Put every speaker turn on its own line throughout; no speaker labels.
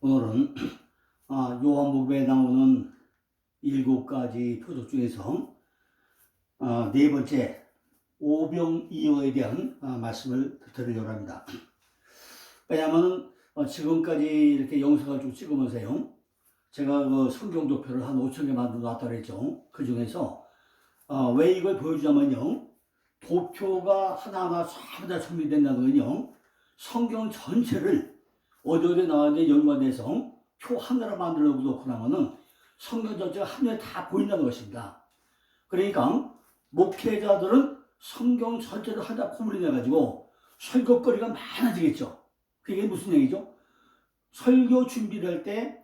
오늘은 요한복음에 나오는 7가지 표적 중에서 네 번째 오병이어에 대한 말씀을 드리려고 합니다. 왜냐하면 지금까지 이렇게 영상을 쭉 찍으면서요, 제가 그 성경 도표를 한 5천 개 만들어 놨다고 그랬죠. 그 중에서 왜 이걸 보여주자면요, 도표가 하나하나 전부 다 정리된다는 건요, 성경 전체를 어디 나왔는데 연관돼서 표 하나로 만들어 놓고 나면은 성경 전체가 한눈에 다 보인다는 것입니다. 그러니까 목회자들은 성경 전체를 하나 구분해 가지고 설교거리가 많아지겠죠. 그게 무슨 얘기죠? 설교 준비를 할 때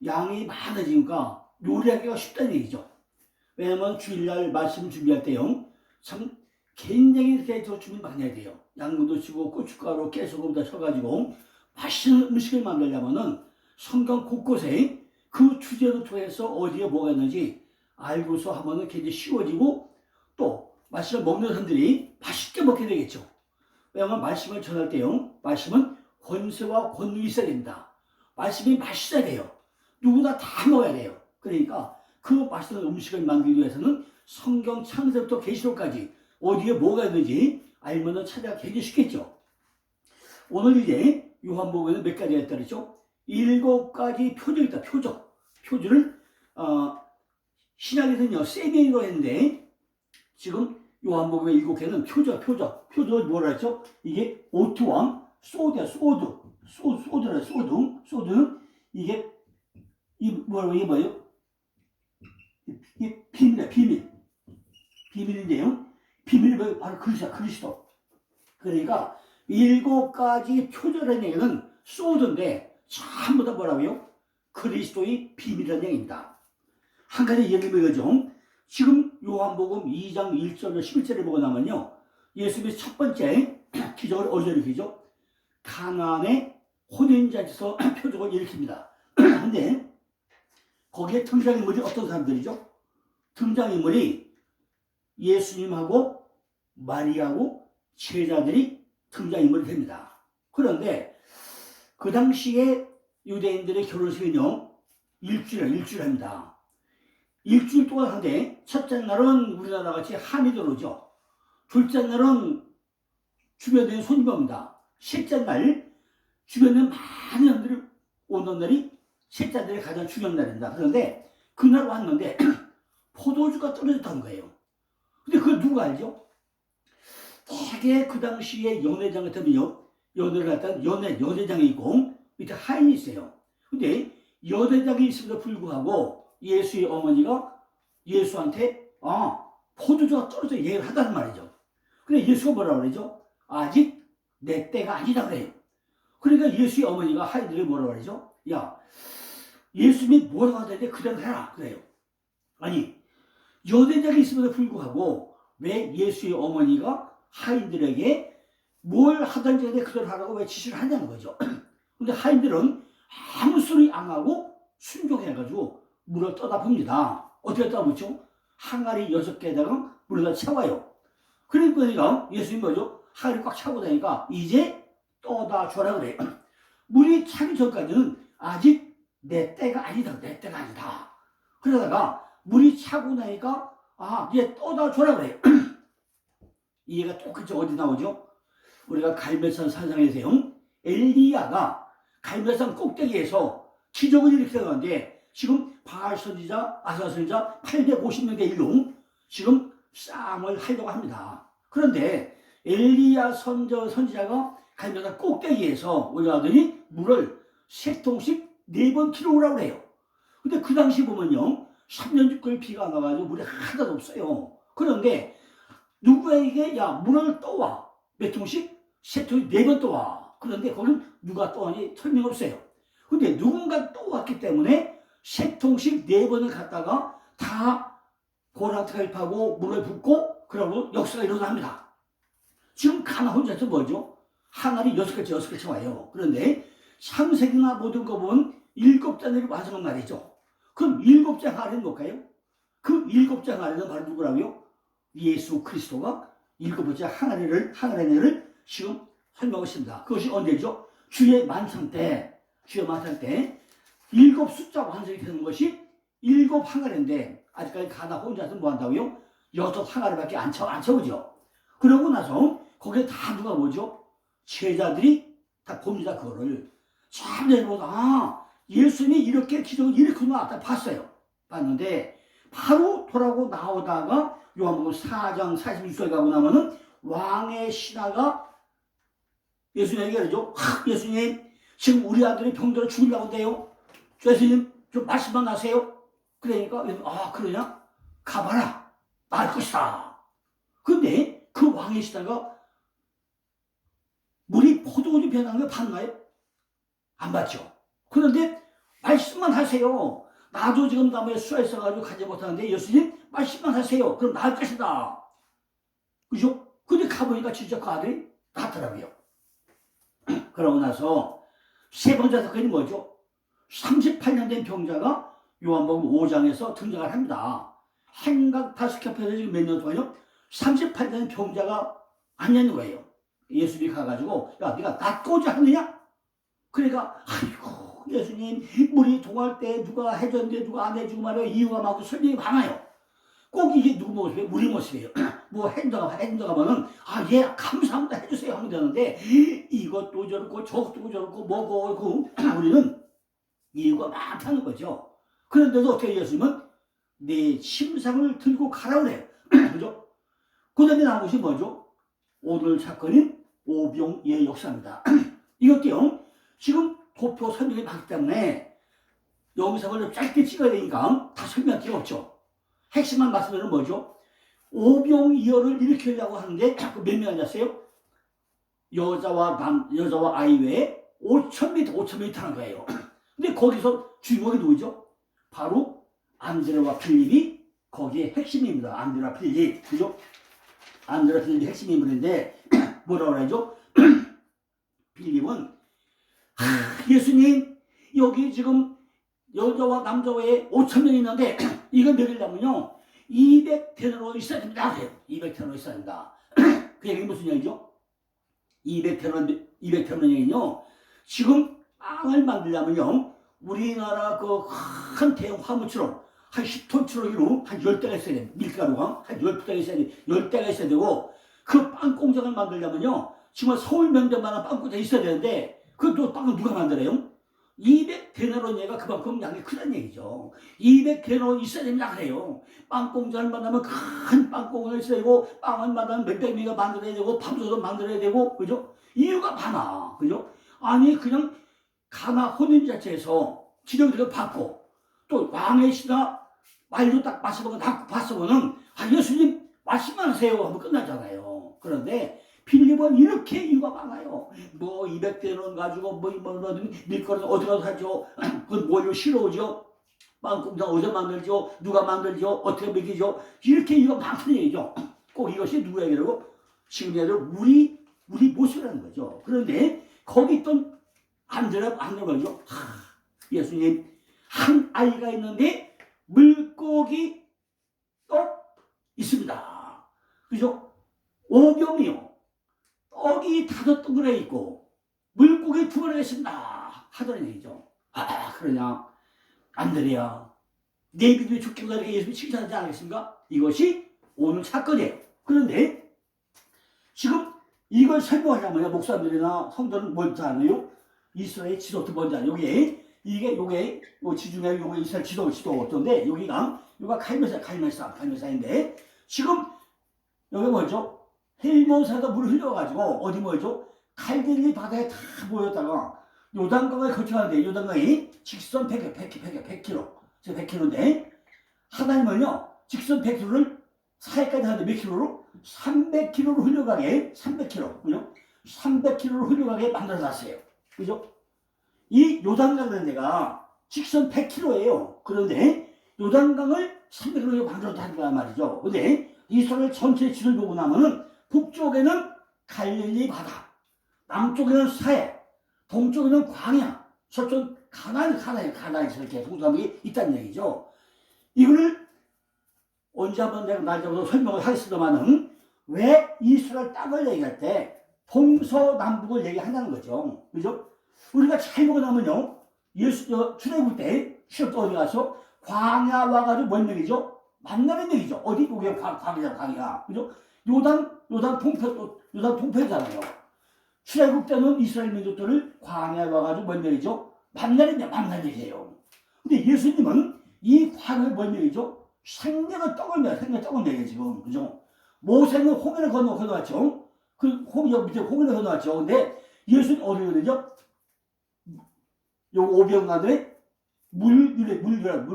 양이 많아지니까 요리하기가 쉽다는 얘기죠. 왜냐면 주일날 말씀 준비할 때요, 참 굉장히 이렇게 준비 많이 해야 돼요. 양분도 치고 고춧가루, 깨소금 다 쳐가지고 맛있는 음식을 만들려면은 성경 곳곳에 그 주제를 통해서 어디에 뭐가 있는지 알고서 하면은 굉장히 쉬워지고, 또 말씀을 먹는 사람들이 맛있게 먹게 되겠죠. 왜냐하면 말씀을 전할 때요, 말씀은 권세와 권능이 있어야 됩니다. 말씀이 맛있어야 돼요. 누구나 다 먹어야 돼요. 그러니까 그 맛있는 음식을 만들기 위해서는 성경 창세부터 계시록까지 어디에 뭐가 있는지 알면은 찾아가 굉장히 쉽겠죠. 오늘 이제 요한복음에는 몇 가지가 있다 그랬죠? 7가지 표적이 있다. 표주를 신약에서는요 세명이라고 했는데, 지금 요한복음의 7개는 표적을 뭐라 했죠? 이게 오트왕, 소드야. 소드는 이게 이게 뭐예요? 이게 비밀인데요. 비밀이 바로 그리스도. 그러니까 7가지 표적이라는 얘기는 소드인데 전부 다 뭐라고요? 그리스도의 비밀이라는 얘기입니다. 한 가지 예를 들죠. 지금 요한복음 2장 1절로 11절을 보고 나면요, 예수님의 첫 번째 기적을 어디서 일으키죠? 가나안의 혼인잔치에서 표적을 일으킵니다. 근데 거기에 등장인물이 어떤 사람들이죠? 등장인물이 예수님하고 마리아하고 제자들이 등장인물이 됩니다. 그런데 그 당시에 유대인들의 결혼식은요, 일주일 합니다. 일주일 동안 하는데, 첫째 날은 우리나라 같이 한이 들어오죠. 둘째 날은 주변에 손님이 옵니다. 셋째 날 주변에 많은 사람들이 오는 날이 셋째 날이 가장 중요한 날입니다. 그런데 그날 왔는데 포도주가 떨어졌다는 거예요. 근데 그걸 누가 알죠? 되게 그 당시에 연회장 같으면요, 연회를 갖다 연회장이 있고 밑에 하인이 있어요. 근데 연회장이 있음에도 불구하고 예수의 어머니가 예수한테 포도주가 떨어져 얘기를 하다는 말이죠. 근데 예수가 뭐라고 그러죠? 아직 내 때가 아니다 그래요. 그러니까 예수의 어머니가 하인들이 뭐라고 그러죠? 야, 예수님이 뭐라고 하는데 그대로 해라 그래요. 아니, 연회장이 있음에도 불구하고 왜 예수의 어머니가 하인들에게 뭘 하든지 간에 그대로 하라고 왜 지시를 하냐는 거죠. 근데 하인들은 아무 소리 안 하고 순종해가지고 물을 떠다 봅니다. 어떻게 떠다 붓죠? 항아리 6개에다가 물에다 채워요. 그러니까 예수님이 뭐죠? 항아리 꽉 차고 다니까 이제 떠다 줘라 그래요. 물이 차기 전까지는 아직 내 때가 아니다. 그러다가 물이 차고 나니까 이제 떠다 줘라 그래요. 이해가 똑같이 어디 나오죠? 우리가 갈멜산 산상에서요, 엘리야가 갈멜산 꼭대기에서 기적을 일으키려는데 지금 바알 선지자, 아사 선지자 850명의 일로 지금 싸움을 하려고 합니다. 그런데 엘리야 선지자가 갈멜산 꼭대기에서 올라가더니 물을 3통씩 4번 들어오라고 해요. 근데 그 당시 보면요, 3년 6개월 비가 안 와가지고 물이 하나도 없어요. 그런데 누구에게 물을 떠와 몇 통씩? 3통씩 4번 떠와. 그런데 거기는 누가 떠왔니 설명 없어요. 근데 누군가 떠왔기 때문에 3통씩 4번을 갖다가 다 고라트를 파고 물을 붓고 그러고 역사가 일어납니다. 지금 가나 혼자서 뭐죠? 항아리 6개째 와요. 그런데 창세기나 모든 거 보면 7장을 완성한 말이죠. 그럼 7장 항아리는 뭘까요? 그 7장 항아리는 바로 누구라고요? 예수 그리스도가 7번째 항아리를 지금 설명하고 있습니다. 그것이 언제죠? 주의 만찬 때 주여 만찬 때 일곱 숫자 완성이 되는 것이 일곱 항아리인데 아직까지 가나 혼자서 뭐 한다고요? 여섯 항아리밖에 안 채우죠. 그러고 나서 거기에 다 누가 뭐죠? 제자들이 다 봅니다. 그거를 참 내려보다 예수님이 이렇게 기적을 일으키구나 딱 봤어요. 봤는데 바로 돌아오고 나오다가 요한복음 4장 46절에 가고 나면은 왕의 신하가 예수님에게 그러죠. 예수님 지금 우리 아들이 병들어 죽으려고 한대요. 예수님 좀 말씀만 하세요. 그러니까 그러냐? 가봐라. 나을 것이다. 근데 그 왕의 신하가 물이 포도주 변하는 걸 봤나요? 안 봤죠. 그런데 말씀만 하세요. 나도 지금 나무에 쏘여 있어가지고 가지 못하는데 예수님 말씀만 하세요. 그럼 나을 것이다. 그죠? 근데 가보니까 진짜 그 아들이 낫더라고요. 그러고 나서 세 번째 사건이 뭐죠? 38년 된 병자가 요한복음 5장에서 등장을 합니다. 행각다스협회에서 지금 몇 년 동안요? 38년 된 병자가 앉는 거예요. 예수님이 가가지고 야 네가 낫고자 하느냐? 그러니까 아이고 예수님 물이 동할 때 누가 해줬는데 누가 안 해주고 말이야 이유가 많고 설명이 많아요. 꼭 이게 누구 모습이에요? 우리 모습이에요. 뭐 행동하면은 예 감사합니다 해주세요 하면 되는데 이것도 저렇고 저것도 저렇고 뭐고 우리는 이유가 많다는 거죠. 그런데도 어떻게 예수님은 내 심상을 들고 가라 그래요. 그죠? 그 다음에 나온 것이 뭐죠? 오늘 사건인 오병이의 역사입니다. 이것도요 지금 도표 설명이 많기 때문에 영상을 짧게 찍어야 되니까 다 설명할 필요 없죠. 핵심만 말씀드리면 뭐죠? 오병이어를 일으키려고 하는데 몇 명 앉았어요? 여자와 아이 외에 5,000m 하는 거예요. 근데 거기서 주인공이 누구죠? 바로 안드레와 필립이 거기에 핵심입니다. 안드레와 필립. 그죠? 안드레와 필립이 핵심 인물인데 뭐라고 그러죠? 필립은 예수님 여기 지금 여자와 남자 외에 5,000명이 있는데 이걸 먹이려면요 200데나리온이 있어야 됩니다. 200데나리온이 있어야 된다. 그 얘기는 무슨 얘기죠? 200데나리온이요 지금 빵을 만들려면요 우리나라 그 큰 대형 화물처럼 한 10톤처럼으로 한 10대가 있어야 돼요. 밀가루가 한 10대가 있어야 돼요. 10대가 있어야 되고 그 빵 공장을 만들려면요 지금 서울 면적만한 빵 공장이 있어야 되는데 그 빵을 누가 만들어요? 200데나리온 얘가 그만큼 양이 크다는 얘기죠. 200데나리온 있어야 됩니다 그래요. 빵 공장을 만들면 큰 빵 공장을 있어야 되고 빵을 만들면 몇백 명이 만들어야 되고 밥솥도 만들어야 되고 그죠? 이유가 많아. 그죠? 아니 그냥 가나 혼인 자체에서 지령들을 받고 또 왕의 신하 말도 딱 마셔보고 딱 봤으면은 예수님 말씀만 하세요 하면 끝나잖아요. 그런데 필립은 이렇게 이유가 많아요. 뭐 200데나리온 가지고 뭐 밀가루 어디 가서 사죠? 그건 뭘로 실어오죠? 빵공장 어디서 만들죠? 누가 만들죠? 어떻게 먹이죠? 이렇게 이유가 많다는 얘기죠. 꼭 이것이 누구에게라고? 지금 얘들 우리 모습이라는 거죠. 그런데 거기 있던 안드레가 뭐죠? 예수님 한 아이가 있는데 물고기 떡 있습니다. 그죠? 오병이요. 떡이 5덩그레 있고 물고기 2마리가 있습니다. 하더란 얘기죠. 그러냐 안드레야 내 믿음이 죽기 전에 예수님이 칭찬하지 않겠습니까? 이것이 오늘 사건이에요. 그런데 지금 이걸 설명하려면 목사님들이나 성도는 뭔지 아나요? 이스라엘 지도도 뭔지 아나요? 요게 지중해 요게 이스라엘 지도 어떤데 여기가 갈멜사인데 지금 여기 뭐죠? 헬몬산에서 물을 흘려가지고 어디 뭐죠? 갈릴리 바다에 다 모였다가 요단강을 거쳐가는데 요단강이 직선 100km 100km인데 하나님은요 직선 100km를 사이까지 하는데 몇 킬로로? 300km로 흘려가게 300km 그죠? 300km로 흘려가게 만들어놨어요. 그죠? 이 요단강이라는 데가 직선 100km예요. 그런데 요단강을 300km로 만들어놨다는 말이죠. 근데 이스라엘 전체 지도를 보고 나면은 북쪽에는 갈릴리 바다, 남쪽에는 사해, 동쪽에는 광야, 서쪽 가나안에서 이렇게 동서남북이 있다는 얘기죠. 이거를 언제 한번 내가 날 잡아서 설명을 하겠습니다만은 왜 이스라엘 땅을 얘기할 때 동서남북을 얘기한다는 거죠. 그죠? 우리가 잘 보고 나면요, 예수 출애굽 때 시험 어디 가서 광야 와가지고 뭔 얘기죠? 만나는 얘기죠. 어디 여기 광야, 그죠? 요단 동편이잖아요. 출애굽 때는 이스라엘 민족들을 광야에 와가지고 뭔 얘기죠? 만나는 얘기예요. 근데 예수님은 이 광야에 뭔 얘기죠? 생명의 떡을 얘기해 지금, 그죠? 모세는 홍해를 건너왔죠. 밑에 홍해를 건너왔죠. 근데 예수는 어디로 되죠? 요 오병가들의 물들을.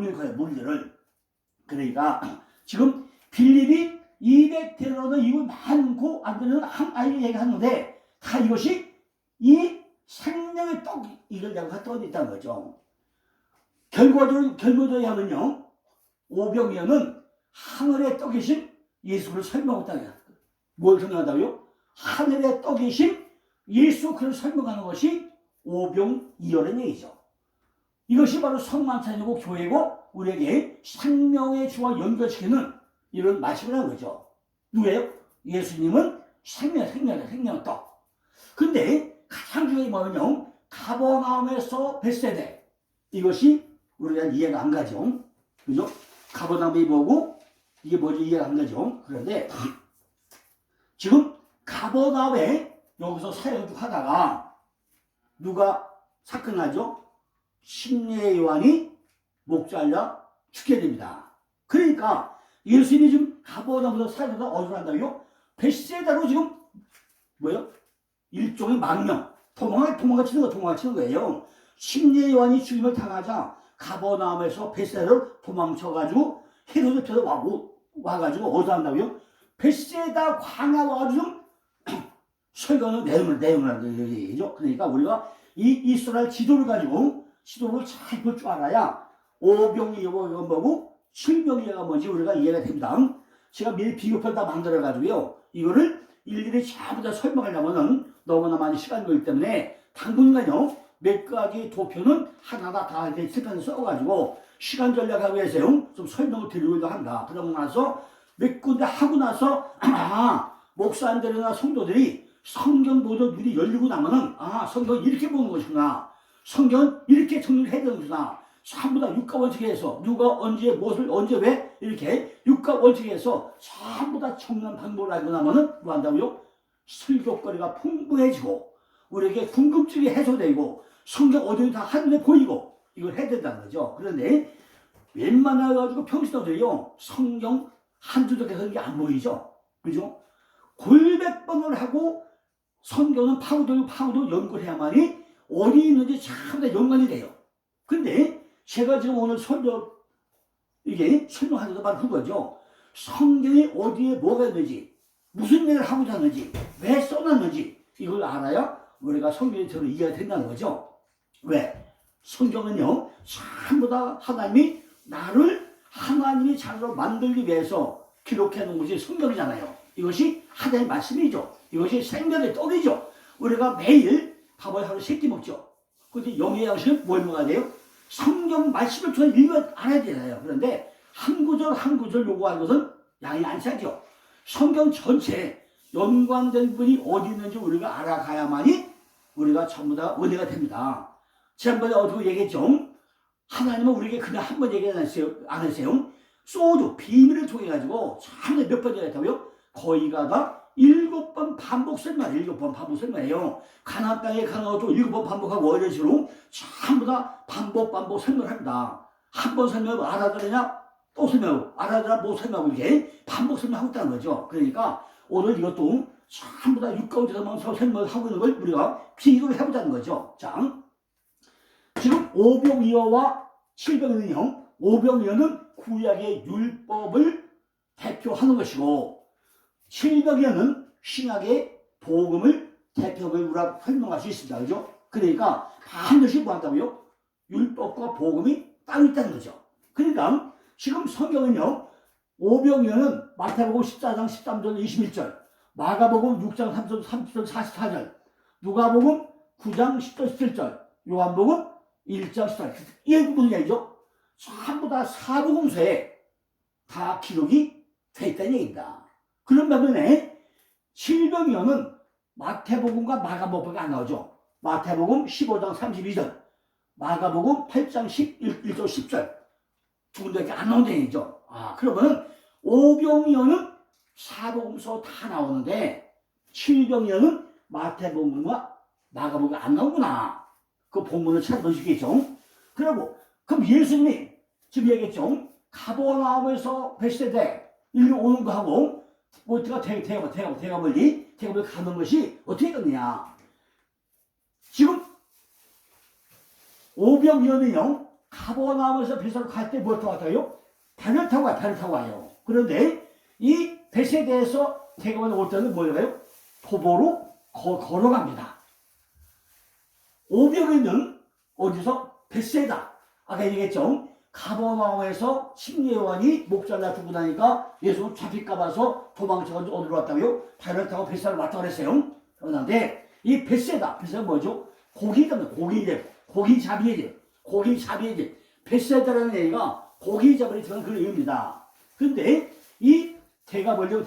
그러니까 지금 빌립이 200대로는 이걸 많고 안 되는 한 아이를 얘기하는데 다 이것이 이 생명의 떡 이걸 내가 떠져 있다는 거죠. 결과적으로 하면요, 오병이어는 하늘의 떡이신 예수를 설명한다고요. 뭘 설명한다고요? 하늘의 떡이신 예수 그를 설명하는 것이 오병이어라는 얘기죠. 이것이 바로 성만찬이고 교회고 우리에게 생명의 주와 연결시키는 이런 말씀이라는 거죠. 누구예요? 예수님은 생명의 떡. 근데 가장 중요한 게 뭐냐면 가버나움에서 벳세대, 이것이 우리가 이해가 안 가죠. 그죠? 가버나움이 뭐고 이게 뭐지 이해가 안 가죠. 그런데 지금 가버나움에 여기서 사역을 하다가 누가 사건하죠? 심리의 요한이 목 잘라 죽게 됩니다. 그러니까 예수님이 지금 가버나움에서 사역하다 어디로 한다고요? 벳세다로 지금 뭐예요? 일종의 망명, 도망치는 거예요. 심리의 요한이 죽임을 당하자 가버나움에서 벳세다로 도망쳐가지고 헤로드 편에 와가지고 어디서 한다고요? 벳세다 광야 와가지고 설교는 내용을 하는 얘기죠. 그러니까 우리가 이 이스라엘 지도를 가지고 지도를 잘 볼 줄 알아야 오병이어가 뭐고 칠병이어가 뭔지 우리가 이해가 됩니다. 제가 미리 비교표 다 만들어가지고요, 이거를 일일이 전부 다 설명하려면은 너무나 많이 시간이 걸리기 때문에 당분간요 몇 가지 도표는 하나하나 다 이렇게 책판에 써가지고 시간 전략하기 위해서요 좀 설명을 드리려고 합니다. 그러고 나서 몇 군데 하고 나서 목사님들이나 성도들이 성경 보도 눈이 열리고 나면은 성경 이렇게 보는 것이구나, 성경은 이렇게 정리를 해야 되는 것이구나, 전부 다 육가 원칙에서 누가 언제 무엇을 언제 왜 이렇게 육가 원칙에서 전부 다 정리한 방법을 알고 나면은 뭐 한다고요? 설교거리가 풍부해지고 우리에게 궁금증이 해소되고 성경 어디는 다 한눈에 보이고 이걸 해야 된다는 거죠. 그런데 웬만해가지고 평신도들이요 성경 한 줄도 계속 이게 안 보이죠. 그죠? 골백번을 하고 성경은 파고들고 연구해야만이 어디 있는지 참 다 연관이 돼요. 근데 제가 지금 오늘 설명하면서 바로 그거죠. 성경이 어디에 뭐가 있는지, 무슨 일을 하고자 하는지, 왜 써놨는지 이걸 알아야 우리가 성경이 저를 이해가 된다는 거죠. 왜? 성경은요 전부 다 하나님이 자기로 만들기 위해서 기록해 놓은 것이 성경이잖아요. 이것이 하나님의 말씀이죠. 이것이 생명의 떡이죠. 우리가 매일 밥을 하루 3끼 먹죠. 그런데 영의 양식은 뭘 먹어야 돼요? 성경 말씀을 통해 읽어 알아야 되잖아요. 그런데 한 구절 한 구절 요구하는 것은 양이 안 차죠. 성경 전체에 연관된 분이 어디 있는지 우리가 알아가야만이 우리가 전부 다 은혜가 됩니다. 지난번에 어떻게 얘기했죠? 하나님은 우리에게 그냥 한 번 얘기 안 했어요. 소주, 비밀을 통해 가지고 참 몇 번 얘기했다고요? 거의가 다 7번 반복 설명이에요. 가나안 땅에 가는 것도 7번 반복하고 이런 식으로 전부 다 반복 설명을 합니다. 한 번 설명하고 알아들으냐 또 설명하고 알아들으냐 못 설명하고 이렇게 반복 설명하고 있다는 거죠. 그러니까 오늘 이것도 전부 다 육가운데서만 설명을 하고 있는 걸 우리가 비교를 해보자는 거죠. 자, 지금 오병이어와 칠병이어는요, 오병이어는 구약의 율법을 대표하는 것이고 칠병이어는 신약의 복음을 대표하는 우리가 설명할 수 있습니다. 그죠? 그러니까 반드시 뭐 한다고요? 율법과 복음이 따로 있다는 거죠. 그러니까 지금 성경은요, 오병이어는 마태복음 14장 13절 21절, 마가복음 6장 30절 44절, 누가복음 9장 10절 17절, 요한복음 1장 14절, 이게 무슨 얘기죠? 전부 다 사복음서에 다 기록이 돼 있다는 얘기입니다. 그런 반면에 칠병이어는 마태복음과 마가복음이 안 나오죠. 마태복음 15장 32절, 마가복음 8장 1절 10절 두 군데밖에 안 나온 얘기죠. 그러면은 오병이어는 사복음서 다 나오는데 칠병이어는 마태복음과 마가복음이 안 나오구나. 그 본문을 찾아보시겠죠. 그리고 그럼 예수님이 지금 얘기했죠. 가버나움에서 베세대 일로 오는 거 하고 뭐가 대가벌리 가는 것이 어떻게 됐느냐. 지금 오병이어는요 가버나움에서 베세로 갈 때 뭘 타고 왔다고요? 배를 타고 와요. 그런데 이 베세대에서 대가벌리 올 때는 뭐예요? 도보로 걸어갑니다. 오병이어는 어디서? 베세다. 아까 얘기했죠. 가버나움에서 심리요한이 목잘라 죽고 나니까 예수 잡힐까 봐서 도망쳐가지고 어디로 왔다고요? 배를 타고 베세다로 왔다 그랬어요. 그런데 이 베세다 뭐죠? 고기잡이지. 베세다라는 얘기가 고기잡이를 들은 그런 의미입니다. 근데 이 대가벌리는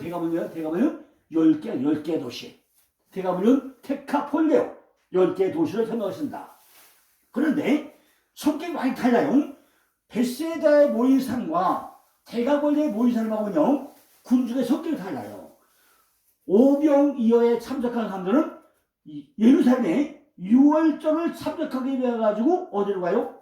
10개 도시. 대가벌리는 테카폴레오 10개 도시를 설명했습니다. 그런데 성격이 많이 달라요. 베세다에 모인 사람과 대가벌리에 모인 사람하고는요 군중의 성격이 달라요. 오병이어에 참석하는 사람들은 예루살렘에 유월절을 참석하기 위해 가지고 어디로 가요?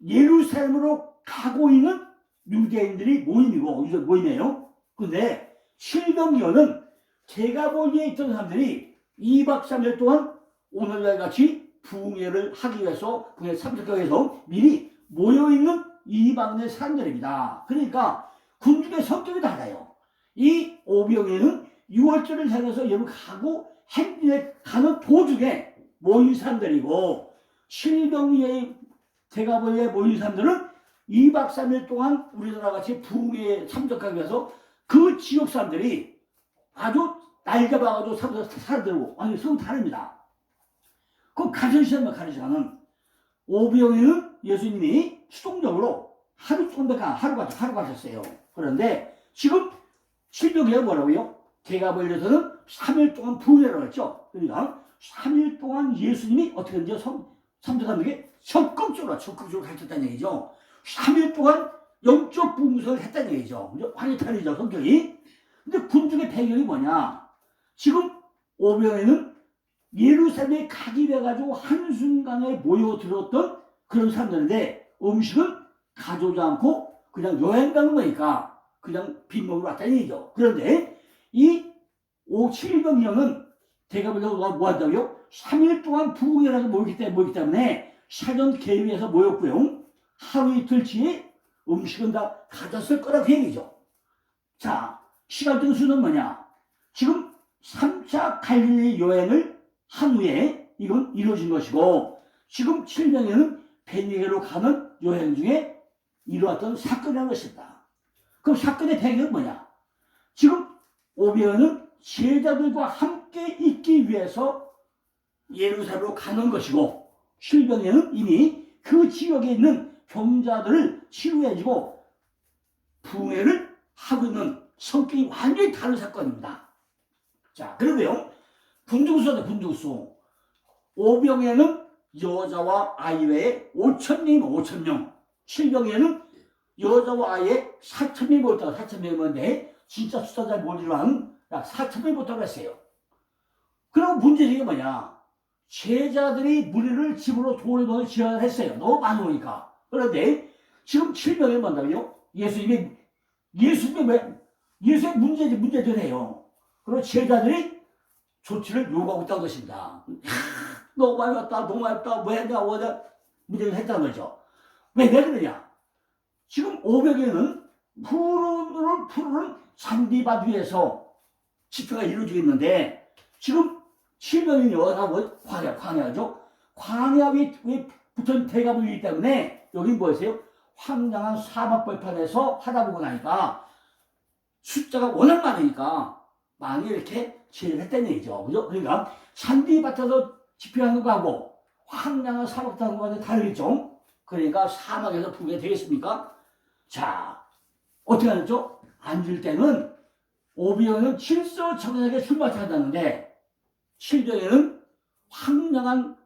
예루살렘으로 가고 있는 유대인들이 모임이에요. 근데 칠병이어는 대가벌리에 있던 사람들이 2박 3일 동안 오늘날 같이 부흥회를 하기 위해서 부흥회 참석하기 위해서 미리 모여있는 이방인의 사람들입니다. 그러니까 군중의 성격이 달라요. 이 오병이어는 6월절을 향해서 여러분 가고 행진에 가는 도중에 모인 사람들이고 칠병이의 대가벌리에 모인 사람들은 2박 3일 동안 우리나라 같이 부흥회에 참석하기 위해서 그 지역 사람들이 아주 날 잡아가지고 사람들고 아니 성 다릅니다. 그 가는 시간은 오병이어는 예수님이 수동적으로 하루 가셨어요. 그런데 지금 칠병이어가 뭐라고요? 대가벌리에서는 3일 동안 부흥회를 했죠. 그러니까 3일 동안 예수님이 어떻게든지 참석하는 게 적극적으로 가르쳤다는 얘기죠. 3일 동안 영적 부흥회를 했다는 얘기죠. 완전히 다르죠, 성격이. 근데 군중의 배경이 뭐냐? 지금 오병이어는 예루살렘에 가기 위해 가지고 한순간에 모여들었던 그런 사람들인데 음식은 가져오지 않고 그냥 여행 가는 거니까 그냥 빈먹으로 왔다는 얘기죠. 그런데 이 7병이어는 대가벌리가 뭐 한다고요? 3일 동안 부흥회라고 모이기 때문에 사전 계획해서 모였고요. 하루 이틀치의 음식은 다 가졌을 거라고 얘기죠. 자, 시간적 수는 뭐냐? 지금 3차 갈릴리 여행을 한 후에 이건 이루어진 것이고 지금 7병에는 베니게로 가는 여행 중에 이루었던 사건이라는 것입니다. 그럼 사건의 배경은 뭐냐? 지금 오병이어는 제자들과 함께 있기 위해서 예루살렘으로 가는 것이고 7병에는 이미 그 지역에 있는 병자들을 치료해주고 부흥회를 하고 있는 성격이 완전히 다른 사건입니다. 자, 그런데요. 분두구수다. 오병에는 여자와 아이 외에 5,000명. 칠병에는 여자와 아이에 4,000명이 모였다가 4,000명인데 진짜 숫자 잘 모르지만 하는 약 4,000명이 모였다고 했어요. 그럼 문제점이 뭐냐? 제자들이 무리를 집으로 돌리고 지원을 했어요. 너무 많이 오니까. 그런데 지금 7병에 뭔다고요? 예수님의 문제들이에요. 그리고 제자들이 조치를 요구하고 있다는 것입니다. 너무 많이 왔다, 뭐 했냐, 문제를 했다는 거죠. 왜 그러냐? 지금 오병에는 푸르른 잔디밭 위에서 집회가 이루어지고 있는데 지금 7병이요, 광야죠. 광야 위에 붙은 대가벌리이기 때문에 여기 뭐였어요? 황량한 사막 벌판에서 하다 보고 나니까 숫자가 워낙 많으니까 많이 이렇게 제의를 했다는 얘기죠. 그죠? 그러니까 잔디밭에서 집회하는 거하고 황량한 사막에서 하는 거하고 다르겠죠? 그러니까 사막에서 부흥이 되겠습니까? 자, 어떻게 하죠? 앉을 때는 오병이어는 질서정연하게 술 마셔야 하는데 7병에는 황량한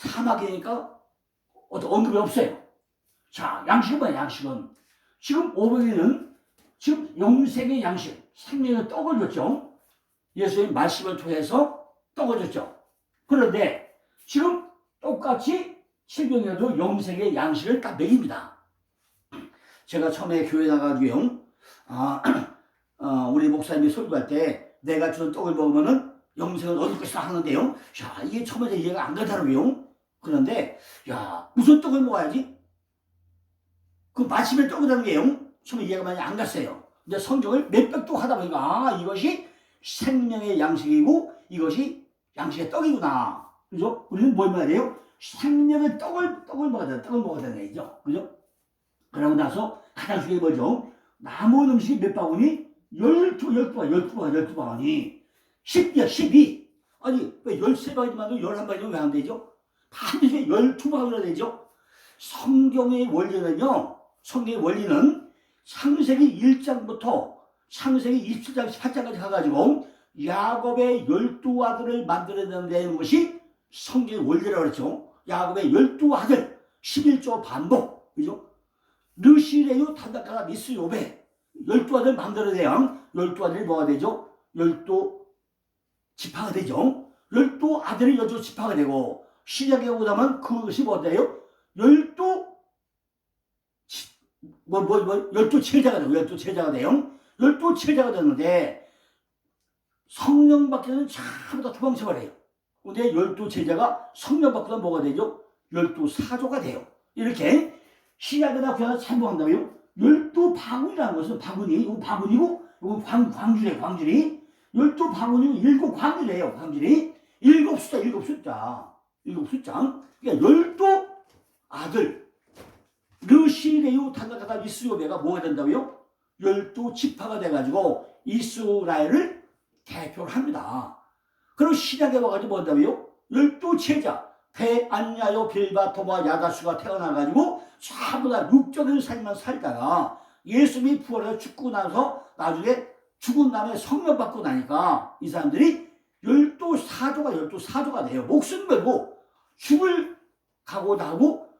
사막이니까 어떤 언급이 없어요. 자, 양식은 뭐야, 양식은? 지금 500에는 지금 영생의 양식, 생명의 떡을 줬죠. 예수님 말씀을 통해서 떡을 줬죠. 그런데 지금 똑같이 질병에도 영생의 양식을 딱 먹입니다. 제가 처음에 교회 나가고요. 우리 목사님이 설교할 때 내가 주는 떡을 먹으면은 영생을 얻을 것이다 하는데요. 야, 이게 처음에 이해가 안 가더라고요. 그런데 야, 무슨 떡을 먹어야지? 그 마침의 떡이라는 게요. 처음에 이해가 많이 안 갔어요. 근데 성경을 몇백 또 하다 보니까 이것이 생명의 양식이고 이것이 양식의 떡이구나. 그죠? 우리는 뭘 먹어야 돼요? 생명의 떡을 먹어야 돼. 떡을 먹어야 되는 얘기죠. 그죠? 그러고 나서 가장 중요한 게 뭐죠? 남은 음식이 몇 바구니? 12바구니. 10이야, 12. 아니, 왜 13바구니만 11바구니면 왜 안 되죠? 반드시 12바구니가 되죠? 성경의 원리는 창세기 1장부터 창세기 27장, 18장까지 가가지고 야곱의 12아들을 만들어내는 것이 성경의 원리라고 그랬죠. 야곱의 12아들, 11조 반복. 그죠? 르시레요 탄다카라 미스 요베 12아들 만들어내야 12아들이 뭐가 되죠? 12지파가 되죠. 12아들이 12지파가 되고 시작에 오고 나면 그것이 뭐가 돼요? 12제자가 되고 12제자가 돼요. 12제자가 되는데 성령 받기는 전부 다 도망쳐버려요. 근데 12제자가 성령 받고는 뭐가 되죠? 12사조가 돼요. 이렇게 시작에다 구약을 참고한다고요. 12바구니라는 것은 바구니, 이거 바구니고, 이거 광주래, 광주리. 12바구니고 7광주래요, 광주리. 7숫자. 그러니까 12아들. 르시레유 탄다카다 이스요베가 뭐가 된다고요? 12지파가 돼가지고 이스라엘을 대표를 합니다. 그럼 시작에 와가지고 뭐 한다고요? 12제자. 배안야요 빌바토마 야다수가 태어나가지고 전부 다 육적인 삶만 살다가 예수님이 부활해서 죽고 나서 나중에 죽은 다음에 성령 받고 나니까 이 사람들이 12사조가 돼요. 목숨 걸고 죽을 각오하고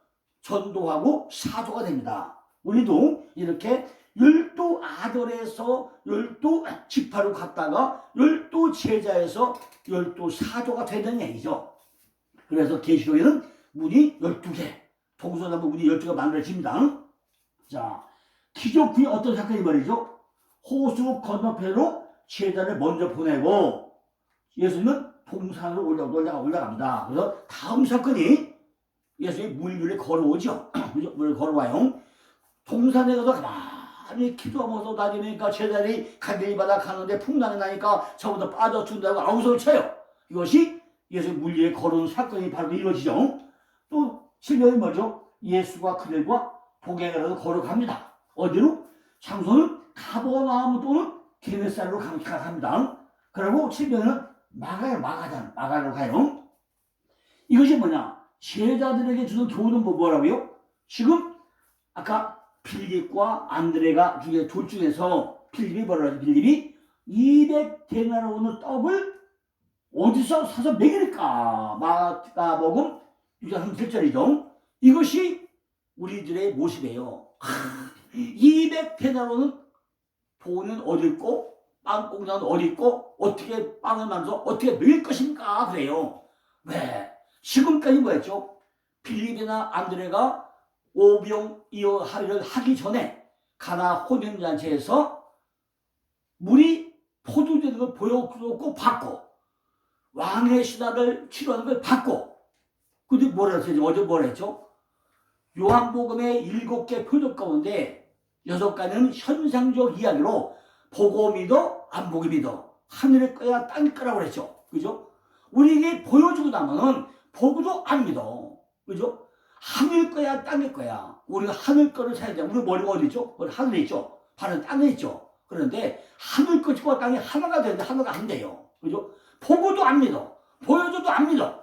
전도하고 사조가 됩니다. 우리도 이렇게 12아들에서 12지파로 갔다가 12제자에서 12사조가 되는 얘기죠. 그래서 계시록에는 문이 12개, 동서남북 문이 12개가 만들어집니다. 자, 기적 후에 어떤 사건이 말이죠? 호수 건너편으로 제자를 먼저 보내고 예수님은 동산으로 올라갑니다. 그래서 다음 사건이 예수님이 물 위에 걸어오죠. 물 걸어와요. 동산에 가서 가만히 기도하면서 다니니까 제자들이 갈릴리 바다 가는데 풍랑이 나니까 저보다 빠져 죽는다고 아우성을 쳐요. 이것이 예수의 물 위에 걸어온 사건이 바로 이루어지죠. 또 실력이 뭐죠? 예수가 그들과 동행하러 걸어갑니다. 어디로? 장소는 가버나움 또는 게네사르로 갑니다. 그리고 실력은 마가로 가요. 이것이 뭐냐? 제자들에게 주는 교훈은 뭐라고요? 지금 아까 빌립과 안드레가 둘 중에서 빌립이 뭐라고 하죠? 빌립이 200데나리온의 떡을 어디서 사서 먹일까? 마가복음 6장 7절이죠. 이것이 우리들의 모습이에요. 200데나리온은 돈은 어디 있고 빵공장은 어디 있고 어떻게 빵을 만들어서 어떻게 먹일 것입니까? 그래요. 왜? 지금까지 뭐였죠? 빌립이나 안드레가 오병이어를 하기 전에 가나 혼인잔치에서 물이 포도되는 걸 보여주고 받고 왕의 신하를 치료하는 걸 받고 근데 뭐라 했죠? 어제 뭐라 했죠? 요한복음의 7개 표적 가운데 6가지는 현상적 이야기로 보고 믿어 안 보고 믿어 하늘의 거야 땅의 거라고 그랬죠. 그죠? 우리에게 보여주고 나면은 보고도 안 믿어. 그죠? 하늘 거야 땅의 거야. 우리가 하늘 거를 찾아야 돼. 우리 머리가 어디 있죠? 머리 하늘에 있죠. 발은 땅에 있죠. 그런데 하늘 것과 땅이 하나가 되는데 하나가 안 돼요. 그죠? 보고도 안 믿어. 보여줘도 안 믿어.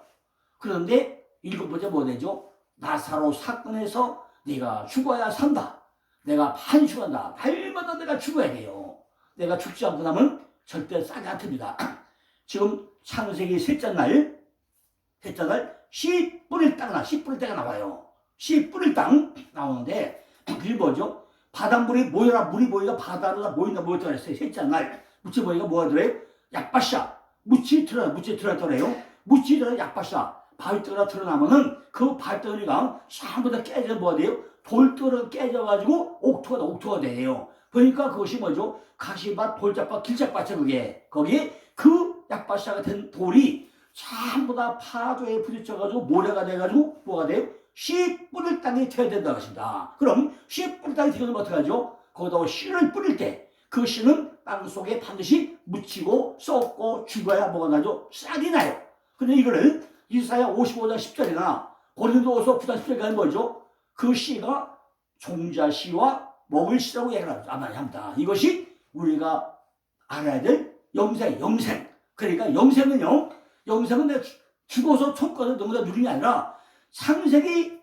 그런데 7번째 뭐 되죠? 나사로 사건에서 네가 죽어야 산다. 내가 판수한다. 날마다 내가 죽어야 돼요. 내가 죽지 않고 나면 절대 싸지 않습니다. 지금 창세기 셋째 날 씨 뿌릴 땅 씨 뿌릴 때가 나와요. 씨 뿌릴 땅 나오는데 그게 뭐죠? 바닷물이 모여라, 물이 모이가 바다로 모인다, 모였다 그랬어요. 셋째 날 무치 모이가 뭐가 들어요? 약바샤. 무치 들어더래요. 무치 들어 약바샤. 바위덩이가 드러나면은 그 바위덩이가 전부 다 깨져 뭐가 돼요? 돌덩이가 깨져가지고 옥토가 돼요. 그러니까 그것이 뭐죠? 가시밭, 돌짝밭, 길짝밭이 그게. 거기 그 약바샤가 된 돌이 전부 다 파도에 부딪혀가지고 모래가 돼가지고 뭐가 돼요? 씨 뿌릴 땅이 되어야 된다고 하십니다. 그럼 씨 뿌릴 땅이 되면 어떻게 하죠? 거기다가 씨를 뿌릴 때 그 씨는 땅 속에 반드시 묻히고 썩고 죽어야 뭐가 나죠? 싹이 나요. 근데 이거를 이사야 55장 10절이나 고린도후서 9장 10절까지 뭐죠? 그 씨가 종자 씨와 먹을 씨라고 얘기를 합니다. 이것이 우리가 알아야 될 영생. 그러니까 영생은 내가 죽어서 총권을 너무나 누리는 게 아니라 창세기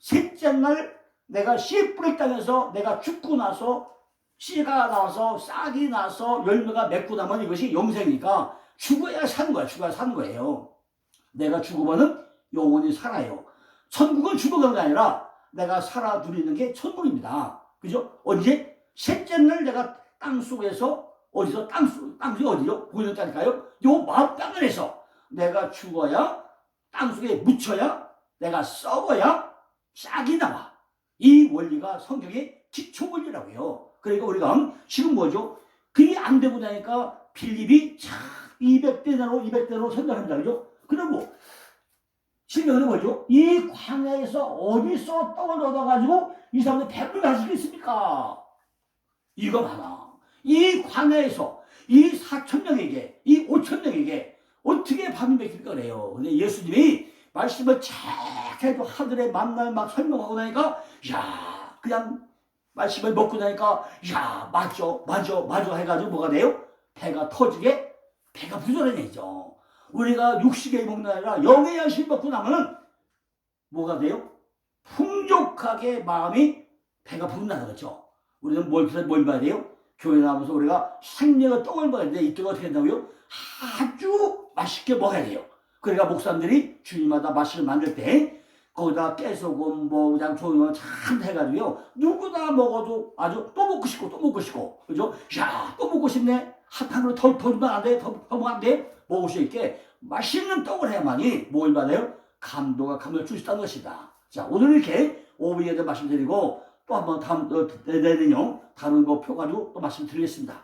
셋째 날 내가 씨 뿌릴 땅에서 내가 죽고 나서 씨가 나와서 싹이 나서 열매가 맺고 나면 이것이 영생이니까 죽어야 사는 거예요. 내가 죽으면은 영원히 살아요. 천국은 죽어가는 게 아니라 내가 살아 누리는 게 천국입니다. 그죠? 언제? 셋째 날 내가 땅 속에서 어디서 땅속이 어디요? 보이는 땅일까요? 요 마음땅에서 내가 죽어야 땅 속에 묻혀야 내가 썩어야 싹이 나와. 이 원리가 성경의 기초 원리라고요. 그러니까 우리가 지금 뭐죠? 그게 안 되고 나니까 빌립이 참 200대나로 선전합니다. 그죠? 그리고 실명은 뭐죠? 이 광야에서 어디서 떡을 얻어가지고 이 사람들 배불리 할 수 있겠습니까? 이거 봐라. 이 광야에서 이 4,000명에게, 이 5,000명에게 어떻게 밥이 먹힐 거래요. 근데 예수님이 말씀을 착 해도 하늘의 만날 막 설명하고 나니까, 야, 그냥 말씀을 먹고 나니까, 야, 맞아 해가지고 뭐가 돼요? 배가 터지게, 배가 부자란 얘기죠. 우리가 육식에 먹는 게 아니라 영의 양식 먹고 나면은 뭐가 돼요? 풍족하게 마음이 배가 부른다는 거죠. 우리는 뭘 봐야 돼요? 교회 나오면서 우리가 생명의 떡을 먹어야 되는데 이 떡이 어떻게 된다고요? 아주 맛있게 먹어야 돼요. 그러니까 목사님들이 주님마다 맛을 만들 때 거기다 깨소금 뭐 그냥 좋은 거 참 해가지고요. 누구나 먹어도 아주 또 먹고 싶고 그죠? 야, 또 먹고 싶네. 한 그릇 더 주면 안 돼? 더 먹으면 안 돼? 먹을 수 있게 맛있는 떡을 해야만이 뭘 받아요? 감을 줄 수 있다는 것이다. 자, 오늘 이렇게 오브이에 대해 말씀드리고 또 한번 내년요 다른 거 표 가지고 또 말씀드리겠습니다.